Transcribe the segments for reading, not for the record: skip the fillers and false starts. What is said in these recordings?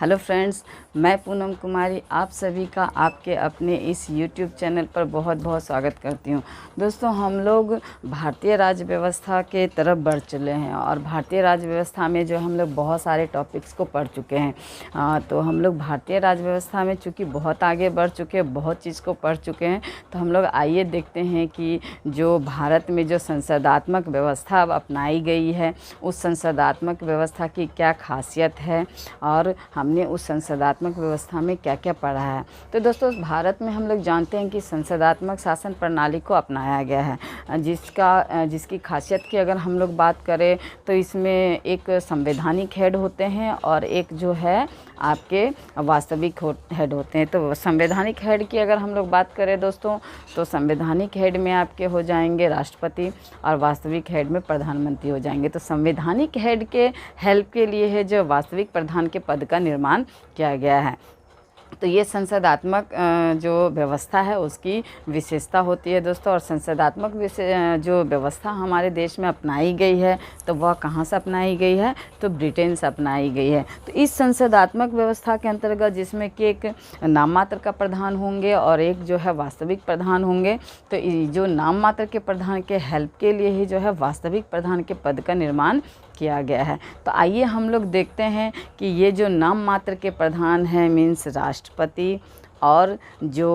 Hello friends, मैं पूनम कुमारी आप सभी का आपके अपने इस यूट्यूब चैनल पर बहुत बहुत स्वागत करती हूँ। दोस्तों, हम लोग भारतीय राज्य व्यवस्था के तरफ बढ़ चले हैं और भारतीय राज्य व्यवस्था में जो हम लोग बहुत सारे टॉपिक्स को पढ़ चुके हैं। तो हम लोग भारतीय राज्य व्यवस्था में चूँकि बहुत आगे बढ़ चुके हैं, बहुत चीज़ को पढ़ चुके हैं, तो हम लोग आइए देखते हैं कि जो भारत में जो संसदात्मक व्यवस्था अब अपनाई गई है, उस संसदात्मक व्यवस्था की क्या खासियत है और हमने उस संसदात्मक व्यवस्था में क्या क्या पढ़ा है। तो दोस्तों, भारत में हम लोग जानते हैं कि संसदात्मक शासन प्रणाली को अपनाया गया है, जिसकी खासियत की अगर हम लोग बात करें तो इसमें एक संवैधानिक हेड होते हैं और एक जो है आपके वास्तविक हेड होते हैं। तो संवैधानिक हेड की अगर हम लोग बात करें दोस्तों, तो संवैधानिक हेड में आपके हो जाएंगे राष्ट्रपति और वास्तविक हेड में प्रधानमंत्री हो जाएंगे। तो संवैधानिक हेड के हेल्प के लिए है जो वास्तविक प्रधान के पद का निर्माण किया गया है। तो ये संसदात्मक जो व्यवस्था है उसकी विशेषता होती है दोस्तों। और संसदात्मक जो व्यवस्था हमारे देश में अपनाई गई है, तो वह कहाँ से अपनाई गई है, तो ब्रिटेन से अपनाई गई है। तो इस संसदात्मक व्यवस्था के अंतर्गत जिसमें कि एक नाम मात्र का प्रधान होंगे और एक जो है वास्तविक प्रधान होंगे, तो जो नाम मात्र के प्रधान के हेल्प के लिए ही जो है वास्तविक प्रधान के पद का निर्माण किया गया है। तो आइए हम लोग देखते हैं कि ये जो नाम मात्र के प्रधान हैं मीन्स राष्ट्रपति और जो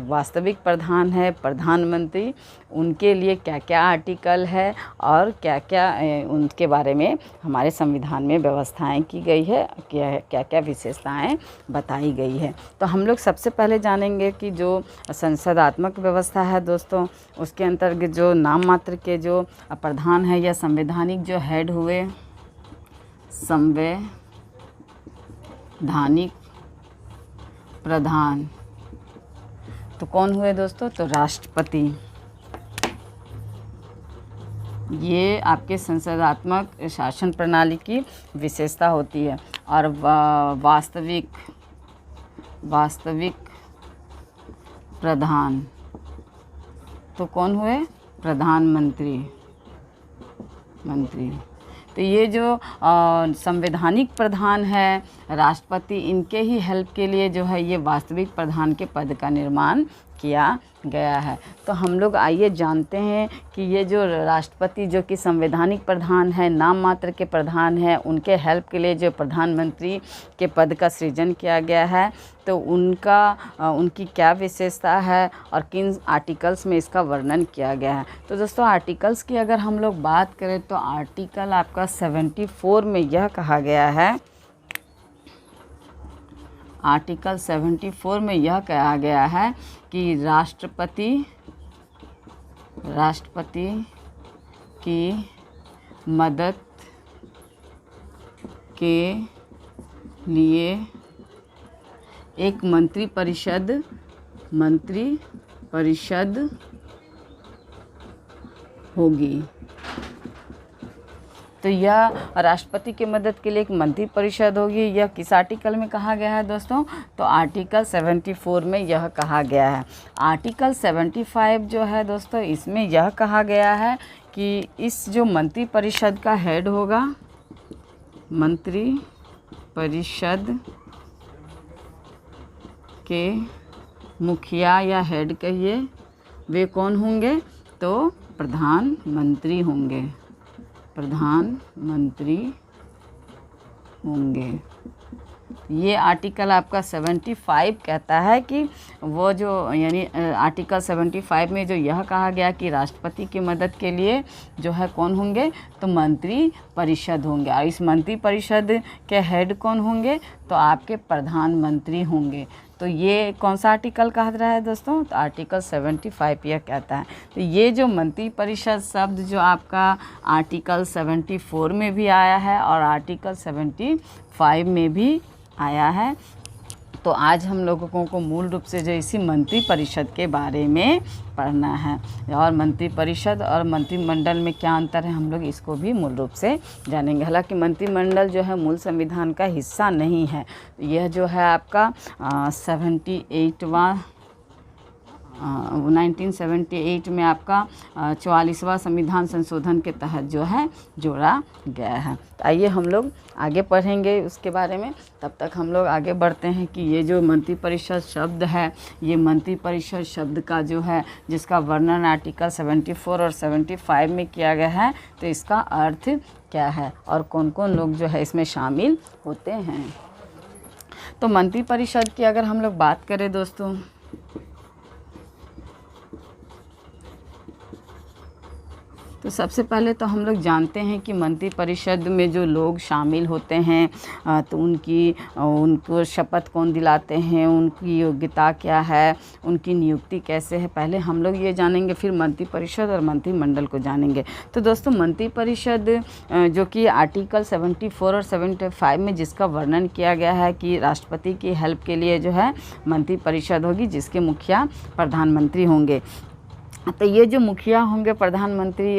वास्तविक प्रधान है प्रधानमंत्री, उनके लिए क्या क्या आर्टिकल है और क्या क्या उनके बारे में हमारे संविधान में व्यवस्थाएं की गई है, क्या क्या विशेषताएं बताई गई है। तो हम लोग सबसे पहले जानेंगे कि जो संसदात्मक व्यवस्था है दोस्तों, उसके अंतर्गत जो नाम मात्र के जो प्रधान है या संवैधानिक जो हेड हुए, संवैधानिक प्रधान तो कौन हुए दोस्तों, तो राष्ट्रपति। ये आपके संसदात्मक शासन प्रणाली की विशेषता होती है। और वास्तविक प्रधान तो कौन हुए, प्रधानमंत्री। तो ये जो संवैधानिक प्रधान है राष्ट्रपति, इनके ही हेल्प के लिए जो है ये वास्तविक प्रधान के पद का निर्माण किया गया है। तो हम लोग आइए जानते हैं कि ये जो राष्ट्रपति जो कि संवैधानिक प्रधान है, नाम मात्र के प्रधान है, उनके हेल्प के लिए जो प्रधानमंत्री के पद का सृजन किया गया है, तो उनकी क्या विशेषता है और किन आर्टिकल्स में इसका वर्णन किया गया है। तो दोस्तों, आर्टिकल्स की अगर हम लोग बात करें तो आर्टिकल आपका 74 में यह कहा गया है, आर्टिकल 74 में यह कहा गया है कि राष्ट्रपति की मदद के लिए एक मंत्री परिषद होगी। तो यह राष्ट्रपति की मदद के लिए एक मंत्री परिषद होगी। यह किस आर्टिकल में कहा गया है दोस्तों, तो आर्टिकल 74 में यह कहा गया है। आर्टिकल 75 जो है दोस्तों, इसमें यह कहा गया है कि इस जो मंत्री परिषद का हेड होगा, मंत्री परिषद के मुखिया या हेड कहिए, वे कौन होंगे, तो प्रधानमंत्री होंगे। ये आर्टिकल आपका 75 कहता है कि वो जो यानी आर्टिकल 75 में जो यह कहा गया कि राष्ट्रपति की मदद के लिए जो है कौन होंगे, तो मंत्री परिषद होंगे। और इस मंत्री परिषद के हेड कौन होंगे, तो आपके प्रधानमंत्री होंगे। तो ये कौन सा आर्टिकल कहा रहा है दोस्तों, तो आर्टिकल 75 यह कहता है। तो ये जो मंत्री परिषद शब्द जो आपका आर्टिकल 74 में भी आया है और आर्टिकल 75 में भी आया है। तो आज हम लोगों को मूल रूप से जो इसी मंत्री परिषद के बारे में पढ़ना है और मंत्री परिषद और मंत्रिमंडल में क्या अंतर है, हम लोग इसको भी मूल रूप से जानेंगे। हालांकि मंत्रिमंडल जो है मूल संविधान का हिस्सा नहीं है। यह जो है आपका 78वां 1978 में आपका 44वां संविधान संशोधन के तहत जो है जोड़ा गया है। तो आइए हम लोग आगे पढ़ेंगे उसके बारे में। तब तक हम लोग आगे बढ़ते हैं कि ये जो मंत्रिपरिषद शब्द है, ये मंत्रिपरिषद शब्द का जो है जिसका वर्णन आर्टिकल 74 और 75 में किया गया है, तो इसका अर्थ क्या है और कौन कौन लोग जो है इसमें शामिल होते हैं। तो मंत्रिपरिषद की अगर हम लोग बात करें दोस्तों, तो सबसे पहले तो हम लोग जानते हैं कि मंत्रिपरिषद में जो लोग शामिल होते हैं तो उनको शपथ कौन दिलाते हैं, उनकी योग्यता क्या है, उनकी नियुक्ति कैसे है, पहले हम लोग ये जानेंगे, फिर मंत्रिपरिषद और मंत्रिमंडल को जानेंगे। तो दोस्तों मंत्रिपरिषद जो कि आर्टिकल 74 और 75 में जिसका वर्णन किया गया है कि राष्ट्रपति की हेल्प के लिए जो है मंत्रिपरिषद होगी, जिसके मुखिया प्रधानमंत्री होंगे। तो ये जो मुखिया होंगे प्रधानमंत्री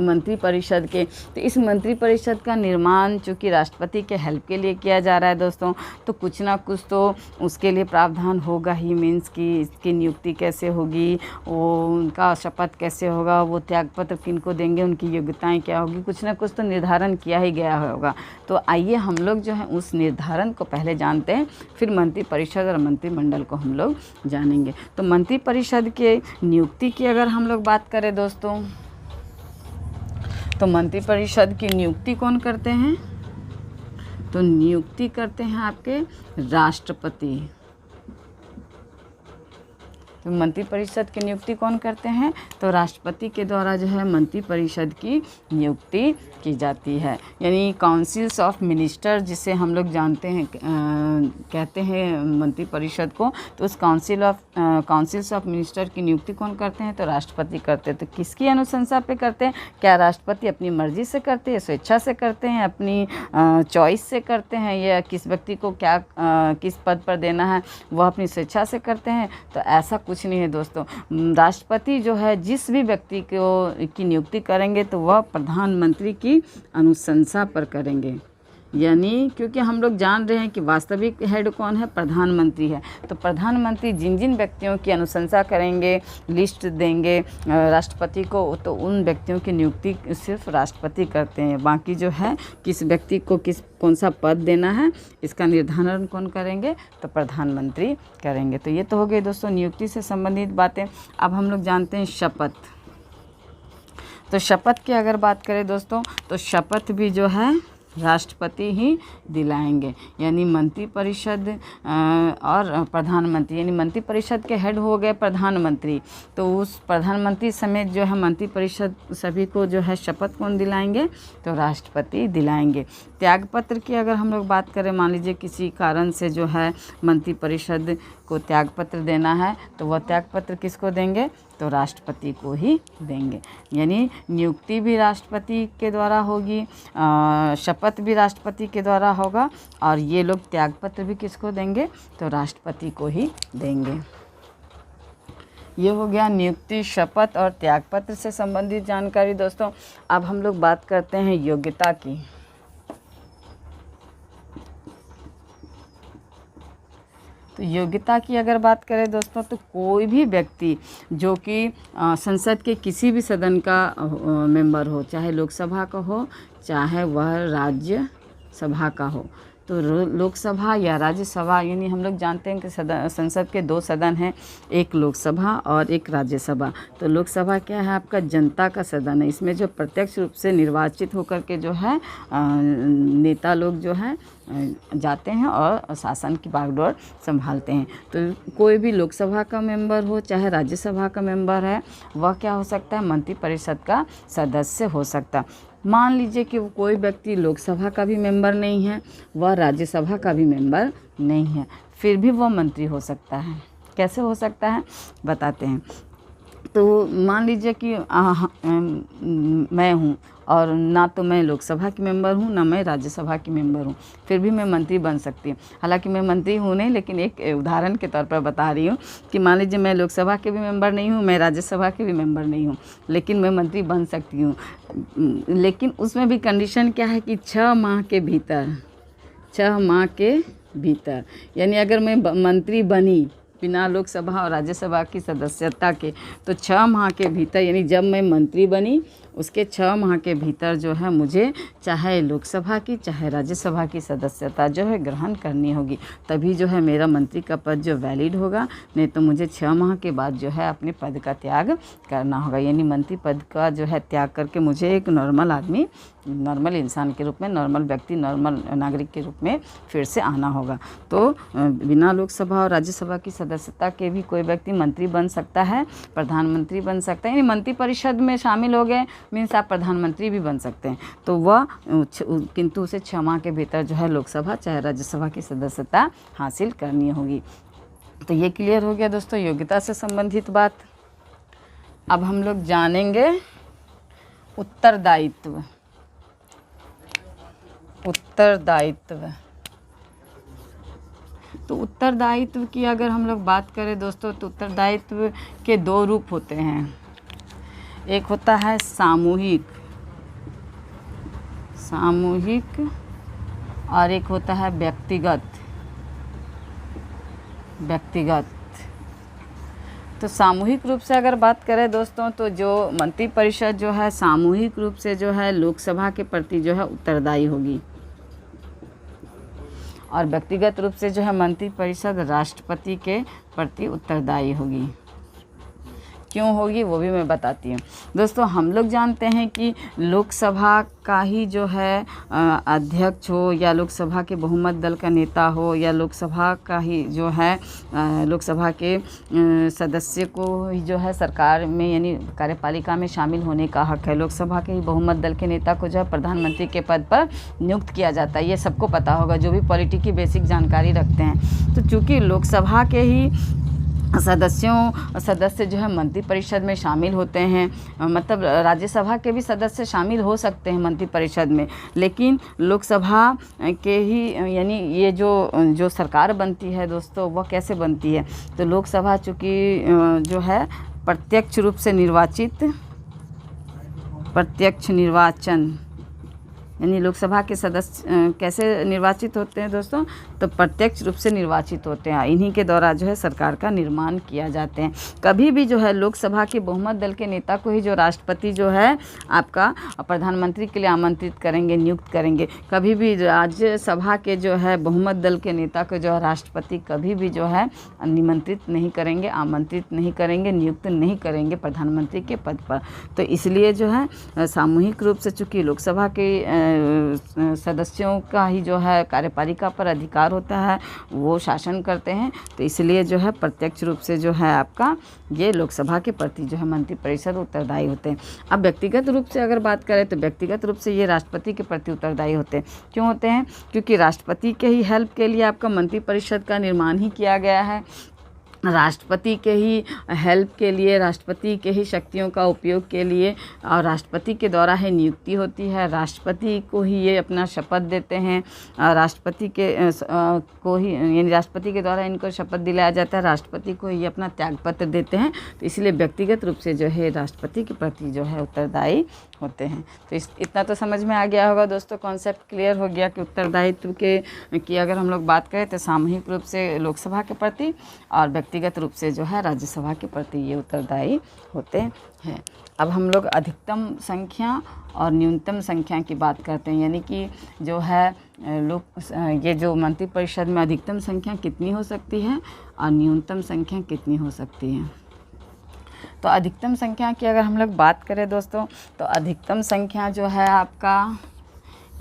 मंत्रिपरिषद के, तो इस मंत्रिपरिषद का निर्माण चूँकि राष्ट्रपति के हेल्प के लिए किया जा रहा है दोस्तों, तो कुछ ना कुछ तो उसके लिए प्रावधान होगा ही। मीन्स कि इसकी नियुक्ति कैसे होगी, वो उनका शपथ कैसे होगा, वो त्यागपत्र किनको देंगे, उनकी योग्यताएं क्या होगी, कुछ ना कुछ तो निर्धारण किया ही गया होगा। तो आइए हम लोग जो है उस निर्धारण को पहले जानते हैं, फिर मंत्रिपरिषद और मंत्रिमंडल को हम लोग जानेंगे। तो मंत्रिपरिषद के नियुक्ति की अगर हम लोग बात करें दोस्तों, तो मंत्रिपरिषद की नियुक्ति कौन करते हैं, तो नियुक्ति करते हैं आपके राष्ट्रपति। तो मंत्रिपरिषद की नियुक्ति कौन करते हैं, तो राष्ट्रपति के द्वारा जो है मंत्रिपरिषद की नियुक्ति की जाती है। यानी काउंसिल्स ऑफ मिनिस्टर जिसे हम लोग जानते हैं कहते हैं मंत्रिपरिषद को, तो उस काउंसिल्स ऑफ मिनिस्टर की नियुक्ति कौन करते हैं, तो राष्ट्रपति करते हैं। तो किसकी अनुशंसा पे करते हैं, क्या राष्ट्रपति अपनी मर्जी से करते हैं, स्वेच्छा से करते हैं, अपनी चॉइस से करते हैं, या किस व्यक्ति को क्या किस पद पर देना है वह अपनी स्वेच्छा से करते हैं, तो ऐसा कुछ नहीं है दोस्तों। राष्ट्रपति जो है जिस भी व्यक्ति की नियुक्ति करेंगे तो वह प्रधानमंत्री की अनुशंसा पर करेंगे। यानी क्योंकि हम लोग जान रहे हैं कि वास्तविक हेड कौन है, प्रधानमंत्री है। तो प्रधानमंत्री जिन जिन व्यक्तियों की अनुशंसा करेंगे, लिस्ट देंगे राष्ट्रपति को, तो उन व्यक्तियों की नियुक्ति सिर्फ राष्ट्रपति करते हैं। बाकी जो है किस व्यक्ति को कौन सा पद देना है इसका निर्धारण कौन करेंगे, तो प्रधानमंत्री करेंगे। तो ये तो हो गई दोस्तों नियुक्ति से संबंधित बातें। अब हम लोग जानते हैं शपथ। तो शपथ की अगर बात करें दोस्तों, तो शपथ भी जो है राष्ट्रपति ही दिलाएंगे। यानी मंत्रिपरिषद और प्रधानमंत्री, यानी मंत्रिपरिषद के हेड हो गए प्रधानमंत्री, तो उस प्रधानमंत्री समेत जो है मंत्रिपरिषद सभी को जो है शपथ कौन दिलाएंगे, तो राष्ट्रपति दिलाएंगे। त्यागपत्र की अगर हम लोग बात करें, मान लीजिए किसी कारण से जो है मंत्रिपरिषद को त्यागपत्र देना है, तो वह त्यागपत्र किसको देंगे, तो राष्ट्रपति को ही देंगे। यानी नियुक्ति भी राष्ट्रपति के द्वारा होगी, शपथ भी राष्ट्रपति के द्वारा होगा, और ये लोग त्यागपत्र भी किसको देंगे, तो राष्ट्रपति को ही देंगे। ये हो गया नियुक्ति, शपथ और त्यागपत्र से संबंधित जानकारी दोस्तों। अब हम लोग बात करते हैं योग्यता की। तो योग्यता की अगर बात करें दोस्तों, तो कोई भी व्यक्ति जो कि संसद के किसी भी सदन का मेंबर हो, चाहे लोकसभा का हो चाहे वह राज्य सभा का हो, तो लोकसभा या राज्यसभा, यानी हम लोग जानते हैं कि संसद के दो सदन हैं, एक लोकसभा और एक राज्यसभा। तो लोकसभा क्या है, आपका जनता का सदन है। इसमें जो प्रत्यक्ष रूप से निर्वाचित होकर के जो है नेता लोग जो हैं जाते हैं और शासन की बागडोर संभालते हैं। तो कोई भी लोकसभा का मेंबर हो चाहे राज्यसभा का मेंबर है, वह क्या हो सकता है, मंत्रिपरिषद का सदस्य हो सकता। मान लीजिए कि वो कोई व्यक्ति लोकसभा का भी मेंबर नहीं है, वह राज्यसभा का भी मेंबर नहीं है, फिर भी वह मंत्री हो सकता है। कैसे हो सकता है बताते हैं। तो मान लीजिए कि मैं हूँ और ना तो मैं लोकसभा की मेंबर हूँ ना मैं राज्यसभा की मेंबर हूँ, फिर भी मैं मंत्री बन सकती हूँ। हालांकि मैं मंत्री हूँ नहीं, लेकिन एक उदाहरण के तौर पर बता रही हूँ कि मान लीजिए मैं लोकसभा के भी मेंबर नहीं हूँ, मैं राज्यसभा के भी मेंबर नहीं हूँ, लेकिन मैं मंत्री बन सकती हूँ। लेकिन उसमें भी कंडीशन क्या है कि 6 माह के भीतर, 6 माह के भीतर, यानी अगर मैं मंत्री बनी बिना लोकसभा और राज्यसभा की सदस्यता के। तो 6 माह के भीतर, यानी जब मैं मंत्री बनी उसके 6 माह के भीतर जो है मुझे चाहे लोकसभा की चाहे राज्यसभा की सदस्यता जो है ग्रहण करनी होगी, तभी जो है मेरा मंत्री का पद जो वैलिड होगा। नहीं तो मुझे 6 माह के बाद जो है अपने पद का त्याग करना होगा, यानी मंत्री पद का जो है त्याग करके मुझे एक नॉर्मल आदमी, नॉर्मल इंसान के रूप में, नॉर्मल व्यक्ति, नॉर्मल नागरिक के रूप में फिर से आना होगा। तो बिना लोकसभा और राज्यसभा की सदस्यता के भी कोई व्यक्ति मंत्री बन सकता है, प्रधानमंत्री बन सकता है, यानी मंत्री परिषद में शामिल हो गए मीन्स आप प्रधानमंत्री भी बन सकते हैं। तो वह किंतु उसे 6 माह के भीतर जो है लोकसभा चाहे राज्यसभा की सदस्यता हासिल करनी होगी। तो ये क्लियर हो गया दोस्तों योग्यता से संबंधित बात। अब हम लोग जानेंगे उत्तरदायित्व। उत्तरदायित्व, तो उत्तरदायित्व की अगर हम लोग बात करें दोस्तों, तो उत्तरदायित्व के 2 रूप होते हैं। एक होता है सामूहिक और एक होता है व्यक्तिगत। तो सामूहिक रूप से अगर बात करें दोस्तों, तो जो मंत्री परिषद जो है सामूहिक रूप से जो है लोकसभा के प्रति जो है उत्तरदायी होगी, और व्यक्तिगत रूप से जो है मंत्री परिषद राष्ट्रपति के प्रति उत्तरदायी होगी। क्यों होगी वो भी मैं बताती हूँ दोस्तों। हम लोग जानते हैं कि लोकसभा का ही जो है अध्यक्ष हो, या लोकसभा के बहुमत दल का नेता हो, या लोकसभा का ही जो है लोकसभा के सदस्य को ही जो है सरकार में यानी कार्यपालिका में शामिल होने का हक है। लोकसभा के ही बहुमत दल के नेता को जो है प्रधानमंत्री के पद पर नियुक्त किया जाता है। ये सबको पता होगा जो भी पॉलिटी की बेसिक जानकारी रखते हैं। तो चूँकि लोकसभा के ही सदस्य जो है मंत्री परिषद में शामिल होते हैं, मतलब राज्यसभा के भी सदस्य शामिल हो सकते हैं मंत्री परिषद में, लेकिन लोकसभा के ही यानी ये जो सरकार बनती है दोस्तों वह कैसे बनती है। तो लोकसभा चूँकि जो है प्रत्यक्ष रूप से प्रत्यक्ष निर्वाचन, यानी लोकसभा के सदस्य कैसे निर्वाचित होते हैं दोस्तों, तो प्रत्यक्ष रूप से निर्वाचित होते हैं। इन्हीं के द्वारा जो है सरकार का निर्माण किया जाते हैं। कभी भी जो है लोकसभा के बहुमत दल के नेता को ही जो राष्ट्रपति जो है आपका प्रधानमंत्री के लिए आमंत्रित करेंगे, नियुक्त करेंगे। कभी भी राज्यसभा के जो है बहुमत दल के नेता को जो है राष्ट्रपति कभी भी जो है निमंत्रित नहीं करेंगे, आमंत्रित नहीं करेंगे, नियुक्त नहीं करेंगे प्रधानमंत्री के पद पर। तो इसलिए जो है सामूहिक रूप से चूँकि लोकसभा के सदस्यों का ही जो है कार्यपालिका पर अधिकार होता है, वो शासन करते हैं। तो इसलिए जो है प्रत्यक्ष रूप से जो है आपका ये लोकसभा के प्रति जो है मंत्री परिषद उत्तरदायी होते हैं। अब व्यक्तिगत रूप से अगर बात करें तो व्यक्तिगत रूप से ये राष्ट्रपति के प्रति उत्तरदायी होते हैं। क्यों होते हैं? क्योंकि राष्ट्रपति के ही हेल्प के लिए आपका मंत्री परिषद का निर्माण ही किया गया है। राष्ट्रपति के ही हेल्प के लिए, राष्ट्रपति के ही शक्तियों का उपयोग के लिए, और राष्ट्रपति के द्वारा ही नियुक्ति होती है। राष्ट्रपति को ही ये अपना शपथ देते हैं, राष्ट्रपति के को ही यानी राष्ट्रपति के द्वारा इनको शपथ दिलाया जाता है, राष्ट्रपति को ये अपना त्यागपत्र देते हैं। तो इसलिए व्यक्तिगत रूप से जो है राष्ट्रपति के प्रति जो है उत्तरदायी होते हैं। तो इतना तो समझ में आ गया होगा दोस्तों, कॉन्सेप्ट क्लियर हो गया कि उत्तरदायित्व की अगर हम लोग बात करें तो सामूहिक रूप से लोकसभा के प्रति और व्यक्तिगत रूप से जो है राज्यसभा के प्रति ये उत्तरदायी होते हैं। अब हम लोग अधिकतम संख्या और न्यूनतम संख्या की बात करते हैं, यानी कि जो है ये जो मंत्री परिषद में अधिकतम संख्या कितनी हो सकती है और न्यूनतम संख्या कितनी हो सकती है। तो अधिकतम संख्या की अगर हम लोग बात करें दोस्तों, तो अधिकतम संख्या जो है आपका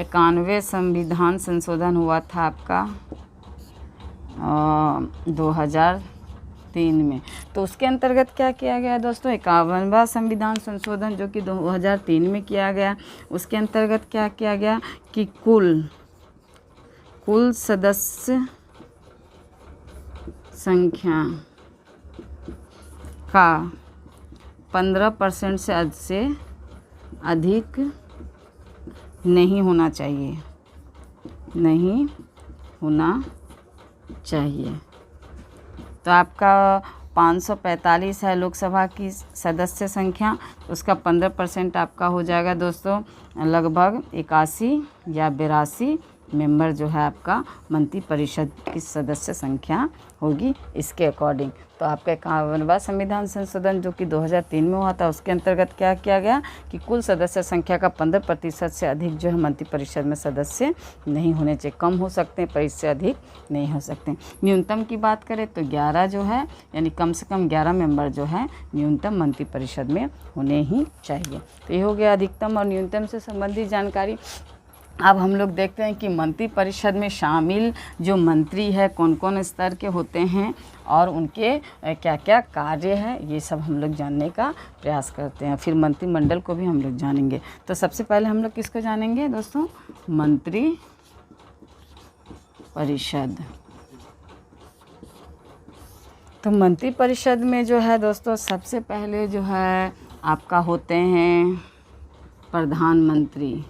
91 संविधान संशोधन हुआ था आपका 2003 में। तो उसके अंतर्गत क्या किया गया दोस्तों, 51वां संविधान संशोधन जो कि 2003 में किया गया। उसके अंतर्गत क्या किया गया कि कुल सदस्य संख्या का 15% से अधिक नहीं होना चाहिए, नहीं होना चाहिए। तो आपका 545 है लोकसभा की सदस्य संख्या, उसका 15% आपका हो जाएगा दोस्तों लगभग 81 या 82 मेंबर जो है आपका मंत्री परिषद की सदस्य संख्या होगी इसके अकॉर्डिंग। तो आपका 51वां संविधान संशोधन जो कि 2003 में हुआ था, उसके अंतर्गत क्या किया गया कि कुल सदस्य संख्या का 15% से अधिक जो है मंत्री परिषद में सदस्य नहीं होने चाहिए, कम हो सकते हैं पर इससे अधिक नहीं हो सकते। न्यूनतम की बात करें तो 11 जो है, यानी कम से कम 11 मेंबर जो है न्यूनतम मंत्री परिषद में होने ही चाहिए। तो ये हो गया अधिकतम और न्यूनतम से संबंधित जानकारी। अब हम लोग देखते हैं कि मंत्री परिषद में शामिल जो मंत्री है कौन कौन स्तर के होते हैं और उनके क्या क्या कार्य है, ये सब हम लोग जानने का प्रयास करते हैं। फिर मंत्रिमंडल को भी हम लोग जानेंगे। तो सबसे पहले हम लोग किसको जानेंगे दोस्तों? मंत्री परिषद। तो मंत्री परिषद में जो है दोस्तों सबसे पहले जो है आपका होते हैं प्रधानमंत्री,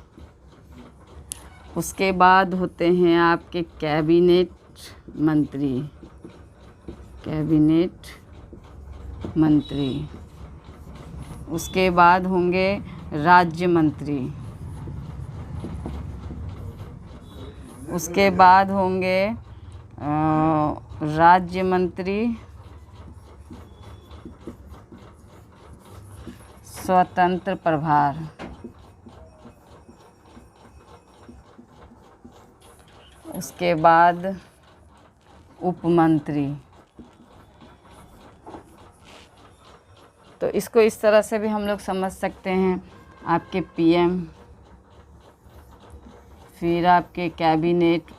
उसके बाद होते हैं आपके कैबिनेट मंत्री, कैबिनेट मंत्री, उसके बाद होंगे राज्य मंत्री, उसके बाद होंगे राज्य मंत्री स्वतंत्र प्रभार, उसके बाद उपमंत्री। तो इसको इस तरह से भी हम लोग समझ सकते हैं, आपके पीएम, फिर आपके कैबिनेट,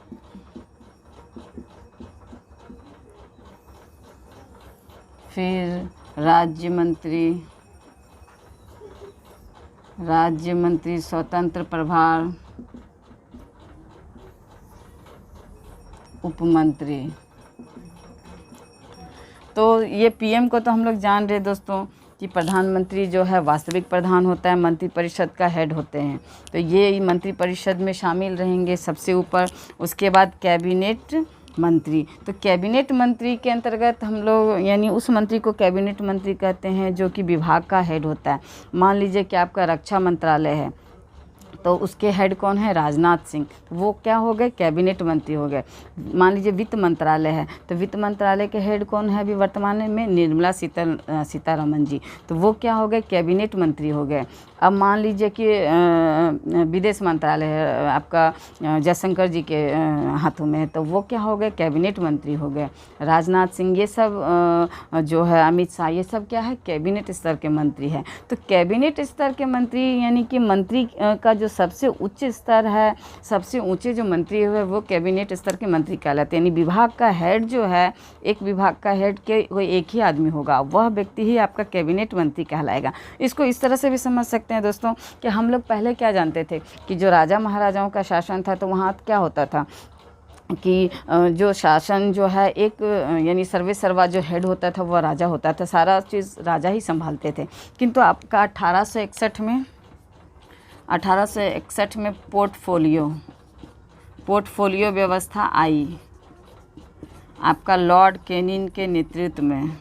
फिर राज्य मंत्री, राज्य मंत्री स्वतंत्र प्रभार, उपमंत्री। तो ये पीएम को तो हम लोग जान रहे दोस्तों कि प्रधानमंत्री जो है वास्तविक प्रधान होता है, मंत्री परिषद का हेड होते हैं। तो ये मंत्री परिषद में शामिल रहेंगे सबसे ऊपर। उसके बाद कैबिनेट मंत्री। तो कैबिनेट मंत्री के अंतर्गत हम लोग यानी उस मंत्री को कैबिनेट मंत्री कहते हैं जो कि विभाग का हेड होता है। मान लीजिए कि आपका रक्षा मंत्रालय है तो उसके हेड कौन है? राजनाथ सिंह। तो वो क्या हो गए? कैबिनेट मंत्री हो गए। मान लीजिए वित्त मंत्रालय है तो वित्त मंत्रालय के हेड कौन है अभी वर्तमान में? निर्मला सीतारमण जी। तो वो क्या हो गए? कैबिनेट मंत्री हो गए। अब मान लीजिए कि विदेश मंत्रालय है आपका जयशंकर जी के हाथों में है तो वो क्या हो गए? कैबिनेट मंत्री हो गए। राजनाथ सिंह, ये सब जो है अमित शाह, ये सब क्या है? कैबिनेट स्तर के मंत्री है। तो कैबिनेट स्तर के मंत्री यानी कि मंत्री का जो सबसे उच्च स्तर है, सबसे ऊंचे जो मंत्री हुए वो कैबिनेट स्तर के मंत्री कहलाते हैं। यानी विभाग का हेड जो है, एक विभाग का हेड के कोई एक ही आदमी होगा, वह व्यक्ति ही आपका कैबिनेट मंत्री कहलाएगा। इसको इस तरह से भी समझ सकते हैं दोस्तों कि हम लोग पहले क्या जानते थे कि जो राजा महाराजाओं का शासन था तो वहाँ क्या होता था कि जो शासन जो है एक यानी सर्वे सर्वा जो हेड होता था वह राजा होता था, सारा चीज़ राजा ही संभालते थे। किंतु आपका 1861 में पोर्टफोलियो व्यवस्था आई आपका लॉर्ड कैनिंग के नेतृत्व में।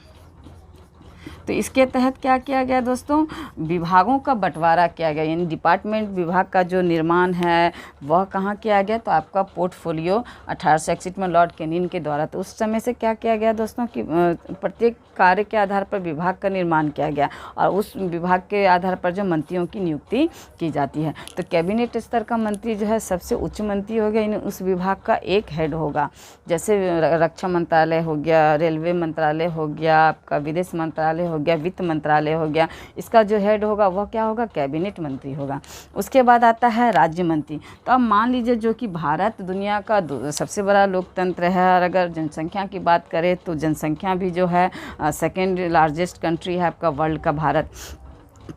तो इसके तहत क्या किया गया दोस्तों? विभागों का बंटवारा किया गया, यानी डिपार्टमेंट विभाग का जो निर्माण है वह कहाँ किया गया? तो आपका पोर्टफोलियो 1861 में लॉर्ड कैनिंग के द्वारा। तो उस समय से क्या किया गया दोस्तों कि प्रत्येक कार्य के आधार पर विभाग का निर्माण किया गया और उस विभाग के आधार पर जो मंत्रियों की नियुक्ति की जाती है। तो कैबिनेट स्तर का मंत्री जो है सबसे उच्च मंत्री हो गया, यानी उस विभाग का एक हेड होगा। जैसे रक्षा मंत्रालय हो गया, रेलवे मंत्रालय हो गया, आपका विदेश मंत्रालय हो गया, वित्त मंत्रालय हो गया, इसका जो हेड होगा वह क्या होगा? कैबिनेट मंत्री होगा। उसके बाद आता है राज्य मंत्री। तो अब मान लीजिए जो कि भारत दुनिया का सबसे बड़ा लोकतंत्र है और अगर जनसंख्या की बात करें तो जनसंख्या भी जो है सेकेंड लार्जेस्ट कंट्री है आपका वर्ल्ड का भारत।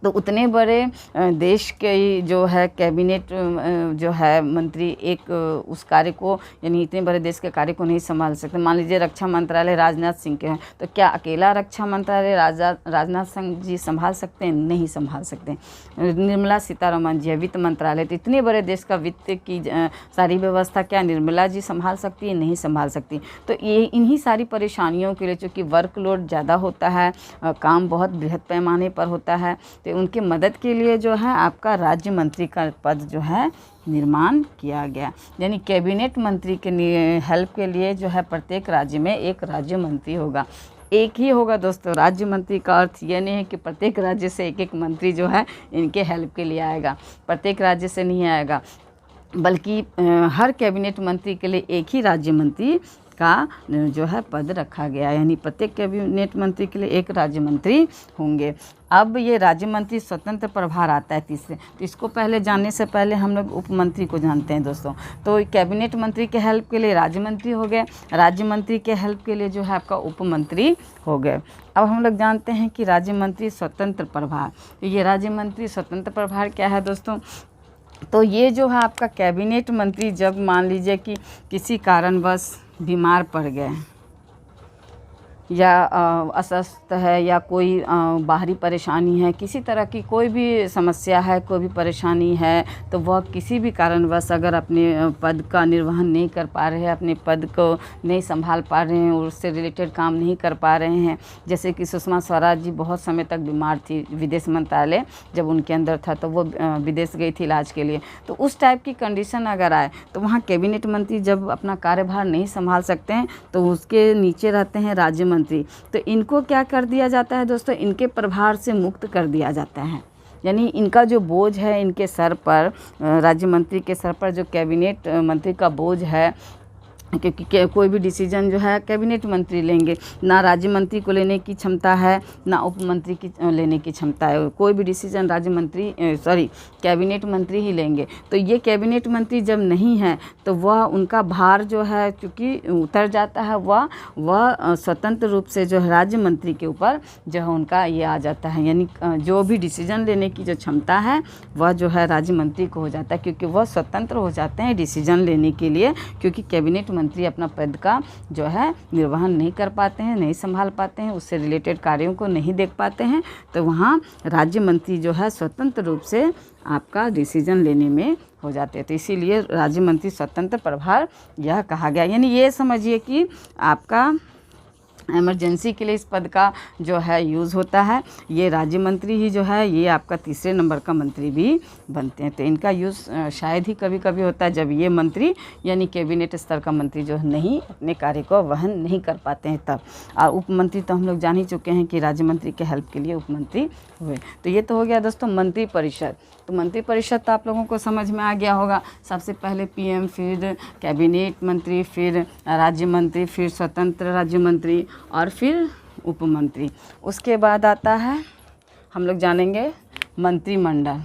तो उतने बड़े देश के जो है कैबिनेट जो है मंत्री एक उस कार्य को यानी इतने बड़े देश के कार्य को नहीं संभाल सकते। मान लीजिए रक्षा मंत्रालय राजनाथ सिंह के हैं तो क्या अकेला रक्षा मंत्रालय राजनाथ सिंह जी संभाल सकते हैं? नहीं संभाल सकते। निर्मला सीतारमण जी है वित्त मंत्रालय, तो इतने बड़े देश का वित्त की सारी व्यवस्था क्या निर्मला जी संभाल सकती है? नहीं संभाल सकती। तो ये इन्हीं सारी परेशानियों के लिए चूँकि वर्कलोड ज़्यादा होता है, काम बहुत बृहद पैमाने पर होता है, तो उनके मदद के लिए जो है आपका राज्य मंत्री का पद जो है निर्माण किया गया। यानी कैबिनेट मंत्री के हेल्प के लिए जो है प्रत्येक राज्य में एक राज्य मंत्री होगा, एक ही होगा दोस्तों। राज्य मंत्री का अर्थ ये नहीं है कि प्रत्येक राज्य से एक एक मंत्री जो है इनके हेल्प के लिए आएगा, प्रत्येक राज्य से नहीं आएगा, बल्कि हर कैबिनेट मंत्री के लिए एक ही राज्य मंत्री का जो है पद रखा गया। यानी प्रत्येक कैबिनेट मंत्री के लिए एक राज्य मंत्री होंगे। अब ये राज्य मंत्री स्वतंत्र प्रभार आता है तीसरे, तो इसको पहले जानने से पहले हम लोग उप मंत्री को जानते हैं दोस्तों। तो कैबिनेट मंत्री के हेल्प के लिए राज्य मंत्री हो गए, राज्य मंत्री के हेल्प के लिए जो है आपका उप मंत्री हो गए। अब हम लोग जानते हैं कि राज्य मंत्री स्वतंत्र प्रभार, तो ये राज्य मंत्री स्वतंत्र प्रभार क्या है दोस्तों? तो ये जो है आपका कैबिनेट मंत्री जब मान लीजिए कि किसी कारणवश बीमार पड़ गए या अस्वस्थ है या कोई बाहरी परेशानी है, किसी तरह की कोई भी समस्या है, कोई भी परेशानी है, तो वह किसी भी कारणवश अगर अपने पद का निर्वहन नहीं कर पा रहे हैं, अपने पद को नहीं संभाल पा रहे हैं और उससे रिलेटेड काम नहीं कर पा रहे हैं, जैसे कि सुषमा स्वराज जी बहुत समय तक बीमार थी, विदेश मंत्रालय जब उनके अंदर था तो वो विदेश गई थी इलाज के लिए, तो उस टाइप की कंडीशन अगर आए तो वहाँ कैबिनेट मंत्री जब अपना कार्यभार नहीं संभाल सकते हैं तो उसके नीचे रहते हैं राज्य मंत्री। तो इनको क्या कर दिया जाता है दोस्तों? इनके प्रभार से मुक्त कर दिया जाता है। यानी इनका जो बोझ है इनके सर पर, राज्य मंत्री के सर पर जो कैबिनेट मंत्री का बोझ है, क्योंकि कोई भी डिसीजन जो है कैबिनेट मंत्री लेंगे, ना राज्य मंत्री को लेने की क्षमता है ना उप मंत्री की लेने की क्षमता है, कोई भी डिसीजन राज्य मंत्री कैबिनेट मंत्री ही लेंगे। तो ये कैबिनेट मंत्री जब नहीं है तो वह उनका भार जो है चूँकि उतर जाता है, वह स्वतंत्र रूप से जो है राज्य मंत्री के ऊपर जो है उनका ये आ जाता है। यानी जो भी डिसीजन लेने की जो क्षमता है वह जो है राज्य मंत्री को हो जाता है, क्योंकि वह स्वतंत्र हो जाते हैं डिसीजन लेने के लिए, क्योंकि कैबिनेट मंत्री अपना पद का जो है निर्वहन नहीं कर पाते हैं, नहीं संभाल पाते हैं, उससे रिलेटेड कार्यों को नहीं देख पाते हैं, तो वहाँ राज्य मंत्री जो है स्वतंत्र रूप से आपका डिसीजन लेने में हो जाते हैं। तो इसीलिए राज्य मंत्री स्वतंत्र प्रभार यह कहा गया। यानी ये समझिए कि आपका इमरजेंसी के लिए इस पद का जो है यूज़ होता है। ये राज्य मंत्री ही जो है ये आपका तीसरे नंबर का मंत्री भी बनते हैं। तो इनका यूज़ शायद ही कभी कभी होता है जब ये मंत्री यानी कैबिनेट स्तर का मंत्री जो नहीं अपने कार्य को वहन नहीं कर पाते हैं तब। और उप मंत्री तो हम लोग जान ही चुके हैं कि राज्य मंत्री के हेल्प के लिए उप मंत्री हुए। तो ये तो हो गया दोस्तों मंत्री परिषद। तो मंत्री परिषद तो आप लोगों को समझ में आ गया होगा। सबसे पहले पीएम, फिर कैबिनेट मंत्री, फिर राज्य मंत्री, फिर स्वतंत्र राज्य मंत्री और फिर उप मंत्री। उसके बाद आता है हम लोग जानेंगे मंत्रिमंडल।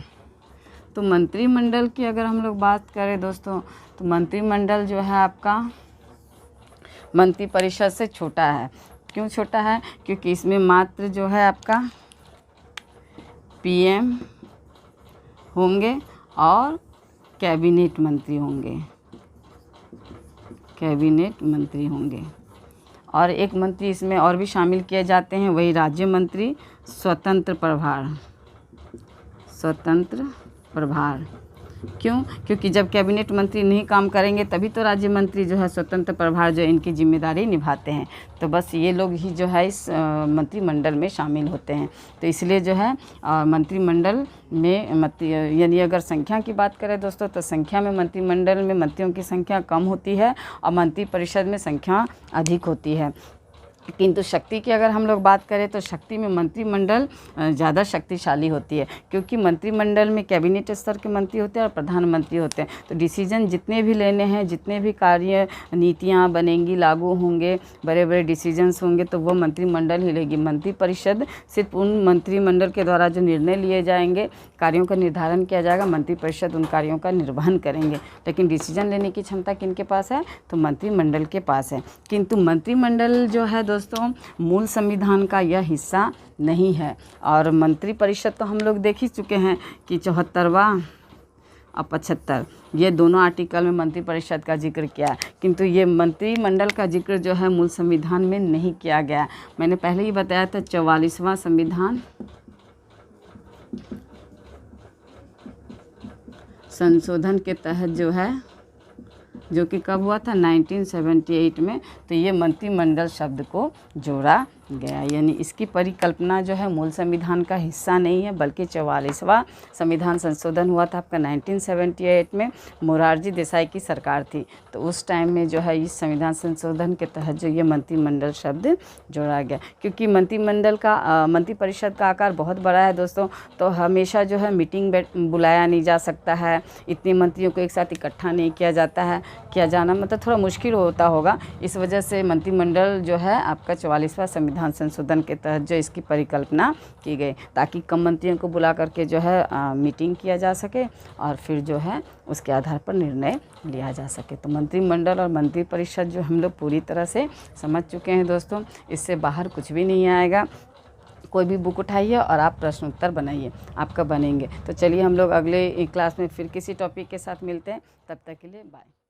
तो मंत्रिमंडल की अगर हम लोग बात करें दोस्तों तो मंत्रिमंडल जो है आपका मंत्री परिषद से छोटा है। क्यों छोटा है? क्योंकि इसमें मात्र जो है आपका पीएम होंगे और कैबिनेट मंत्री होंगे, कैबिनेट मंत्री होंगे और एक मंत्री इसमें और भी शामिल किए जाते हैं, वही राज्य मंत्री स्वतंत्र प्रभार। स्वतंत्र प्रभार क्यों? क्योंकि जब कैबिनेट मंत्री नहीं काम करेंगे तभी तो राज्य मंत्री जो है स्वतंत्र प्रभार जो इनकी जिम्मेदारी निभाते हैं। तो बस ये लोग ही जो है इस मंत्रिमंडल में शामिल होते हैं। तो इसलिए जो है मंत्रिमंडल में यानी अगर संख्या की बात करें दोस्तों तो संख्या में मंत्रिमंडल में मंत्रियों की संख्या कम होती है और मंत्री परिषद में संख्या अधिक होती है। किंतु शक्ति की अगर हम लोग बात करें तो शक्ति में मंत्रिमंडल ज़्यादा शक्तिशाली होती है, क्योंकि मंत्रिमंडल में कैबिनेट स्तर के मंत्री होते हैं और प्रधानमंत्री होते हैं। तो डिसीजन जितने भी लेने हैं, जितने भी कार्य नीतियाँ बनेंगी, लागू होंगे, बड़े बड़े डिसीजंस होंगे तो वो मंत्रिमंडल ही लेगी। मंत्री परिषद सिर्फ उन मंत्रिमंडल के द्वारा जो निर्णय लिए जाएंगे, कार्यों का निर्धारण किया जाएगा, मंत्री परिषद उन कार्यों का निर्वहन करेंगे। लेकिन डिसीजन लेने की क्षमता किनके पास है? तो मंत्रिमंडल के पास है। किंतु मंत्रिमंडल जो है दोस्तों मूल संविधान का यह हिस्सा नहीं है। और मंत्री परिषद तो हम लोग देख ही चुके हैं कि 74वां और 75 ये दोनों आर्टिकल में मंत्री परिषद का जिक्र किया है, किंतु ये मंत्रिमंडल का जिक्र जो है मूल संविधान में नहीं किया गया। मैंने पहले ही बताया था 44वां संविधान संशोधन के तहत जो है, जो कि कब हुआ था? 1978 में। तो ये मंत्रिमंडल शब्द को जोड़ा गया। यानी इसकी परिकल्पना जो है मूल संविधान का हिस्सा नहीं है, बल्कि 44वां संविधान संशोधन हुआ था आपका 1978 में। मोरारजी देसाई की सरकार थी, तो उस टाइम में जो है इस संविधान संशोधन के तहत जो ये मंत्रिमंडल शब्द जोड़ा गया। क्योंकि मंत्रिपरिषद का आकार बहुत बड़ा है दोस्तों, तो हमेशा जो है मीटिंग बुलाया नहीं जा सकता है, इतने मंत्रियों को एक साथ इकट्ठा नहीं किया जाता है, किया जाना मतलब थोड़ा मुश्किल होता होगा। इस वजह से मंत्रिमंडल जो है आपका 44वां संविधान संशोधन के तहत जो इसकी परिकल्पना की गई, ताकि कम मंत्रियों को बुला करके जो है मीटिंग किया जा सके और फिर जो है उसके आधार पर निर्णय लिया जा सके। तो मंत्रिमंडल और मंत्रिपरिषद जो हम लोग पूरी तरह से समझ चुके हैं दोस्तों, इससे बाहर कुछ भी नहीं आएगा। कोई भी बुक उठाइए और आप प्रश्न उत्तर बनाइए, आपका बनेंगे। तो चलिए हम लोग अगले क्लास में फिर किसी टॉपिक के साथ मिलते हैं, तब तक के लिए बाय।